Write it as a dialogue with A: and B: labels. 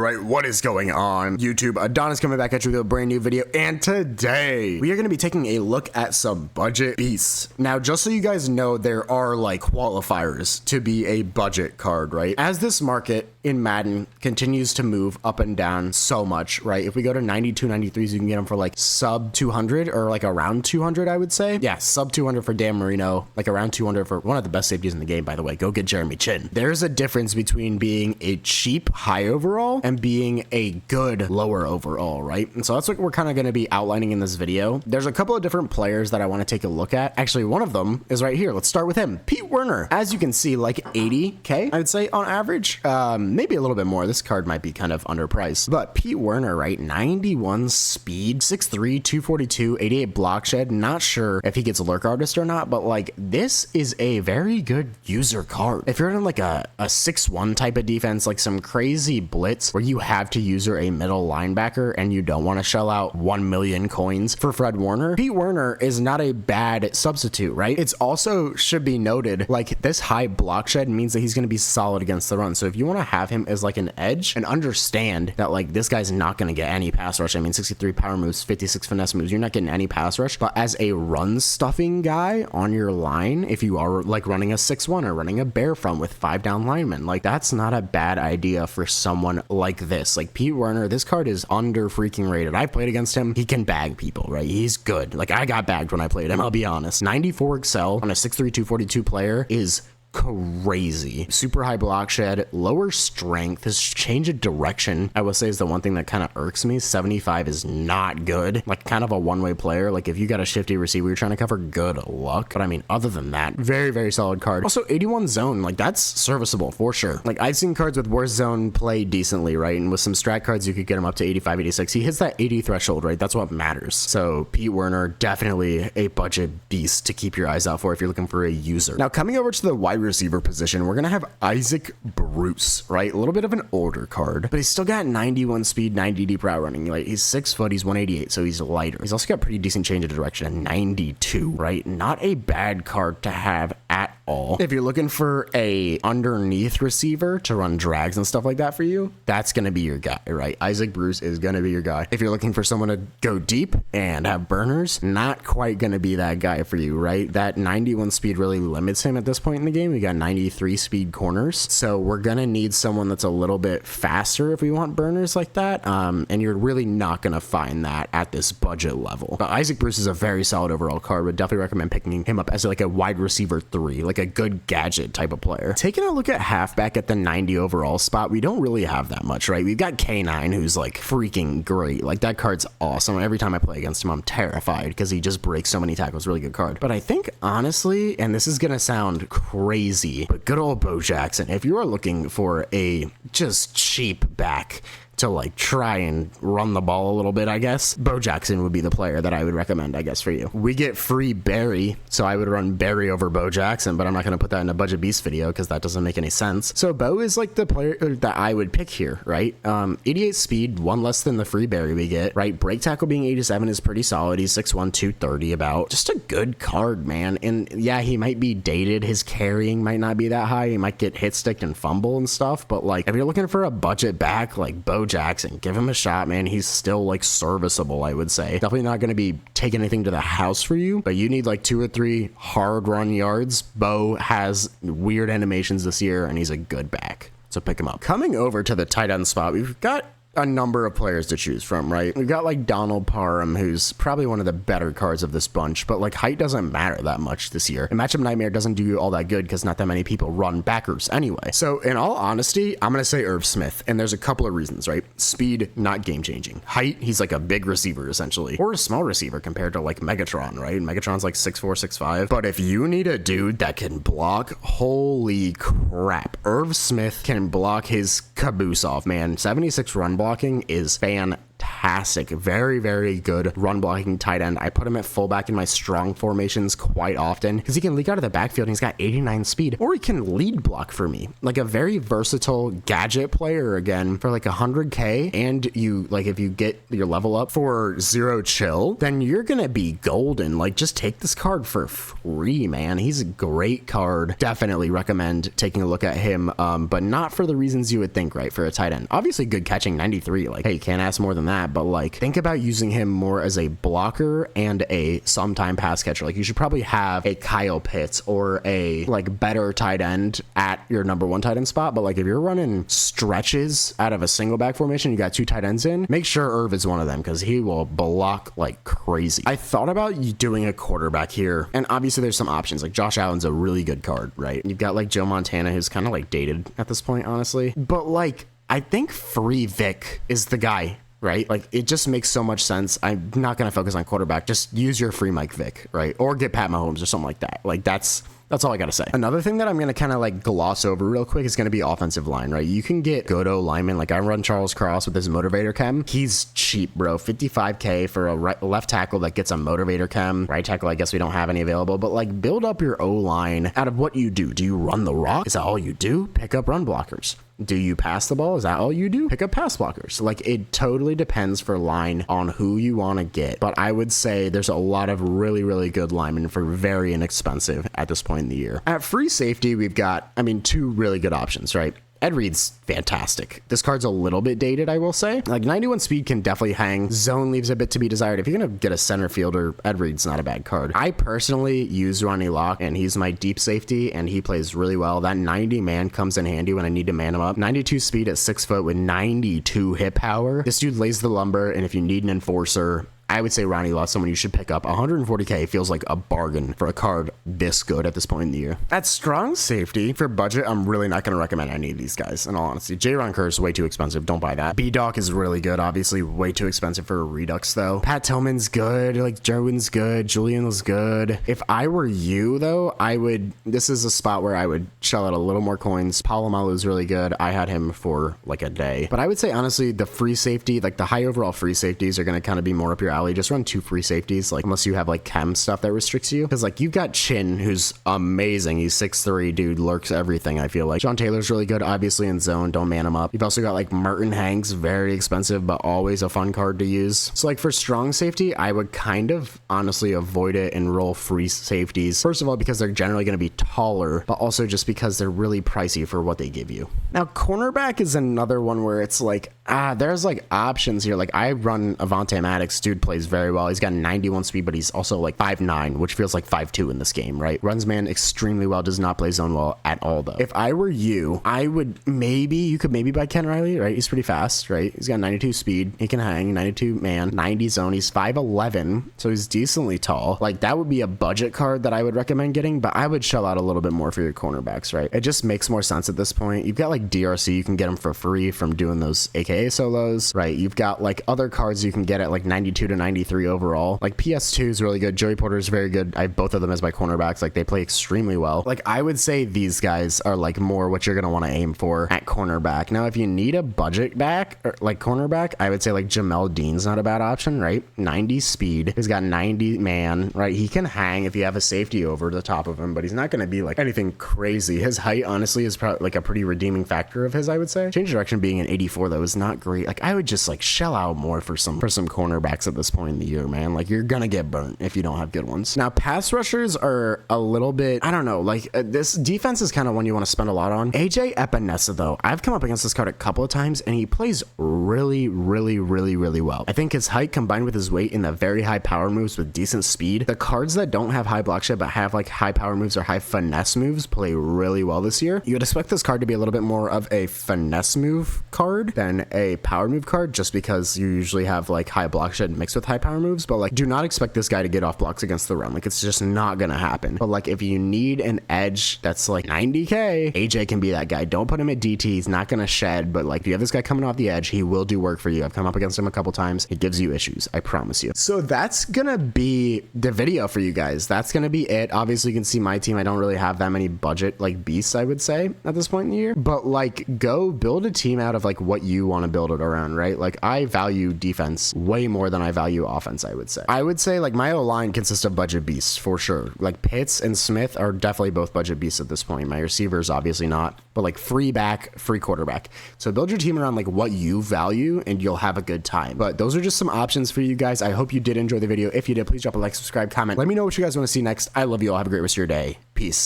A: Alright, what is going on YouTube? Adonis coming back at you with a brand new video, and today we are going to be taking a look at some budget beasts. Now, just so you guys know, there are like qualifiers to be a budget card, right? As this market in Madden continues to move up and down so much, right? If we go to 92, 93s, you can get them for like sub 200 or like around 200, I would say. Yeah, sub 200 for Dan Marino, like around 200 for one of the best safeties in the game, by the way. Go get Jeremy Chin. There's a difference between being a cheap high overall and being a good lower overall, right? And so that's what we're kind of going to be outlining in this video. There's a couple of different players that I want to take a look at. Actually, one of them is right here. Let's start with him. Pete Werner. As you can see, like 80K, I would say on average. Maybe a little bit more. This card might be kind of underpriced. But Pete Werner, right? 91 speed, 6'3", 242, 88 block shed. Not sure if he gets lurk artist or not, but like this is a very good user card. If you're in like a 6'1" type of defense, like some crazy blitz where you have to user a middle linebacker and you don't want to shell out 1 million coins for Fred Warner, Pete Werner is not a bad substitute, right? It's also should be noted, like this high block shed means that he's going to be solid against the run. So if you want to have him as like an edge and understand that like this guy's not going to get any pass rush. I mean, 63 power moves, 56 finesse moves, you're not getting any pass rush, but as a run stuffing guy on your line, if you are like running a 6'1" or running a bear front with 5 down linemen, like that's not a bad idea for someone like this. Like Pete Werner, this card is under freaking rated. I played against him. He can bag people, right? He's good. Like I got bagged when I played him, I'll be honest. 94 excel on a 6'3", 242 player is crazy. Super high block shed, lower strength. His change of direction, I will say, is the one thing that kind of irks me. 75 is not good. Like kind of a one-way player. Like if you got a shifty receiver you're trying to cover, good luck. But I mean, other than that, very, very solid card. Also 81 zone, like that's serviceable for sure. Like I've seen cards with worse zone play decently, right? And with some strat cards, you could get him up to 85, 86. He hits that 80 threshold, right? That's what matters. So Pete Werner, definitely a budget beast to keep your eyes out for if you're looking for a user. Now coming over to the wide receiver position, we're gonna have Isaac Bruce, right? A little bit of an older card, but he's still got 91 speed, 90 deep route running. Like he's 6 foot, he's 188, so he's lighter. He's also got pretty decent change of direction at 92, right? Not a bad card to have at all. If you're looking for a underneath receiver to run drags and stuff like that for you, that's gonna be your guy, right? Isaac Bruce is gonna be your guy. If you're looking for someone to go deep and have burners, not quite gonna be that guy for you, right? That 91 speed really limits him at this point in the game. We got 93 speed corners, so we're gonna need someone that's a little bit faster if we want burners like that, and you're really not gonna find that at this budget level. But Isaac Bruce is a very solid overall card. Would definitely recommend picking him up as like a wide receiver 3, like a good gadget type of player. Taking a look at halfback at the 90 overall spot, we don't really have that much, right? We've got K9, who's like freaking great. Like that card's awesome. Every time I play against him, I'm terrified because he just breaks so many tackles. Really good card. But I think honestly, and this is gonna sound crazy, but good old Bo Jackson, if you are looking for a just cheap back to like try and run the ball a little bit, I guess, Bo Jackson would be the player that I would recommend, I guess, for you. We get free Barry, so I would run Barry over Bo Jackson, but I'm not going to put that in a budget beast video because that doesn't make any sense. So Bo is like the player that I would pick here, right? 88 speed, 1 less than the free Barry we get, right? Break tackle being 87 is pretty solid. He's 6'1", 230 about. Just a good card, man. And yeah, he might be dated. His carrying might not be that high. He might get hit sticked and fumble and stuff, but like if you're looking for a budget back like Bo Jackson, give him a shot, man. He's still like serviceable, I would say. Definitely not going to be taking anything to the house for you, but you need like 2 or 3 hard run yards. Bo has weird animations this year and he's a good back, so pick him up. Coming over to the tight end spot, we've got a number of players to choose from, right? We've got like Donald Parham, who's probably one of the better cards of this bunch, but like height doesn't matter that much this year. And Matchup Nightmare doesn't do you all that good because not that many people run backers anyway. So in all honesty, I'm gonna say Irv Smith, and there's a couple of reasons, right? Speed, not game changing. Height, he's like a big receiver essentially, or a small receiver compared to like Megatron, right? Megatron's like 6'4", 6'5". But if you need a dude that can block, holy crap, Irv Smith can block his caboose off, man. 76 run blocking is fantastic. fantastic, very, very good run blocking tight end. I put him at fullback in my strong formations quite often because he can leak out of the backfield and he's got 89 speed, or he can lead block for me. Like a very versatile gadget player again for like 100K. And you like, if you get your level up for 0 chill, then you're gonna be golden. Like just take this card for free, man. He's a great card. Definitely recommend taking a look at him, but not for the reasons you would think, right? For a tight end, obviously good catching, 93. Like, hey, you can't ask more than that, but like think about using him more as a blocker and a sometime pass catcher. Like you should probably have a Kyle Pitts or a like better tight end at your number 1 tight end spot. But like if you're running stretches out of a single back formation, you got 2 tight ends in, make sure Irv is one of them because he will block like crazy. I thought about doing a quarterback here, and obviously there's some options. Like Josh Allen's a really good card, right? You've got like Joe Montana, who's kind of like dated at this point, honestly, but like I think free Vic is the guy, right? Like it just makes so much sense. I'm not going to focus on quarterback. Just use your free Mike Vick, right? Or get Pat Mahomes or something like that. Like that's all I got to say. Another thing that I'm going to kind of like gloss over real quick is going to be offensive line, right? You can get good O linemen. Like I run Charles Cross with his motivator chem. He's cheap, bro. 55K for a left tackle that gets a motivator chem. Right tackle, I guess we don't have any available, but like build up your O line out of what you do. Do you run the rock? Is that all you do? Pick up run blockers. Do you pass the ball? Is that all you do? Pick up pass blockers. Like it totally depends for line on who you want to get. But I would say there's a lot of really, really good linemen for very inexpensive at this point in the year. At free safety, we've got, 2 really good options, right? Ed Reed's fantastic. This card's a little bit dated, I will say. Like 91 speed can definitely hang. Zone leaves a bit to be desired. If you're going to get a center fielder, Ed Reed's not a bad card. I personally use Ronnie Locke, and he's my deep safety, and he plays really well. That 90 man comes in handy when I need to man him up. 92 speed at 6 foot with 92 hit power. This dude lays the lumber, and if you need an enforcer, I would say Ronnie Lott, someone you should pick up. 140K feels like a bargain for a card this good at this point in the year. At strong safety, for budget, I'm really not going to recommend any of these guys, in all honesty. J-Ron Kerr is way too expensive. Don't buy that. B-Doc is really good. Obviously, way too expensive for a Redux, though. Pat Tillman's good. Like, Jerwin's good. Julian was good. If I were you, though, I would... This is a spot where I would shell out a little more coins. Palomalu's really good. I had him for, like, a day. But I would say, honestly, the free safety, like, the high overall free safeties are going to kind of be more up your alley. Just run 2 free safeties, like unless you have like chem stuff that restricts you, because like you've got Chin, who's amazing. He's 6'3", dude, lurks everything. I feel like Sean Taylor's really good, obviously in zone. Don't man him up. You've also got like Martin Hanks, very expensive but always a fun card to use. So like for strong safety, I would kind of honestly avoid it and roll free safeties. First of all, because they're generally going to be taller, but also just because they're really pricey for what they give you. Now cornerback is another one where it's like there's like options here. Like I run Avante Maddox, dude plays very well. He's got 91 speed, but he's also like 5'9", which feels like 5'2" in this game, right? Runs man extremely well, does not play zone well at all though. If I were you, I would you could maybe buy Ken Riley, right? He's pretty fast, right? He's got 92 speed. He can hang, 92 man, 90 zone. He's 5'11", so he's decently tall. Like that would be a budget card that I would recommend getting, but I would shell out a little bit more for your cornerbacks, right? It just makes more sense at this point. You've got like DRC, you can get them for free from doing those AKA solos, right? You've got like other cards you can get at like 92 to 93 overall. Like PS2 is really good. Joey Porter is very good. I have both of them as my cornerbacks. Like they play extremely well. Like I would say these guys are like more what you're going to want to aim for at cornerback. Now, if you need a budget back or like cornerback, I would say like Jamel Dean's not a bad option, right? 90 speed. He's got 90 man, right? He can hang if you have a safety over the top of him, but he's not going to be like anything crazy. His height, honestly, is probably like a pretty redeeming factor of his, I would say. Change direction being an 84 though is not great. Like I would just like shell out more for some cornerbacks at this point in the year, man. Like you're gonna get burnt if you don't have good ones. Now pass rushers are a little bit, I don't know, like this defense is kind of one you want to spend a lot on. AJ Epinesa though, I've come up against this card a couple of times and he plays really well. I think his height combined with his weight and the very high power moves with decent speed, the cards that don't have high block shed but have like high power moves or high finesse moves play really well this year. You would expect this card to be a little bit more of a finesse move card than a power move card, just because you usually have like high block shed mixed with high power moves. But like do not expect this guy to get off blocks against the run. Like it's just not gonna happen. But like if you need an edge that's like 90k, AJ can be that guy. Don't put him at DT. He's not gonna shed, but like if you have this guy coming off the edge, he will do work for you. I've come up against him a couple times. He gives you issues, I promise you. So that's gonna be the video for you guys. That's gonna be it. Obviously you can see my team. I don't really have that many budget like beasts, I would say, at this point in the year, but like go build a team out of like what you want to build it around, right? Like, I value defense way more than I value offense, I would say. I would say, like, my O-line consists of budget beasts, for sure. Like, Pitts and Smith are definitely both budget beasts at this point. My receivers, obviously not, but, like, free back, free quarterback. So build your team around, like, what you value, and you'll have a good time. But those are just some options for you guys. I hope you did enjoy the video. If you did, please drop a like, subscribe, comment. Let me know what you guys want to see next. I love you all. Have a great rest of your day. Peace.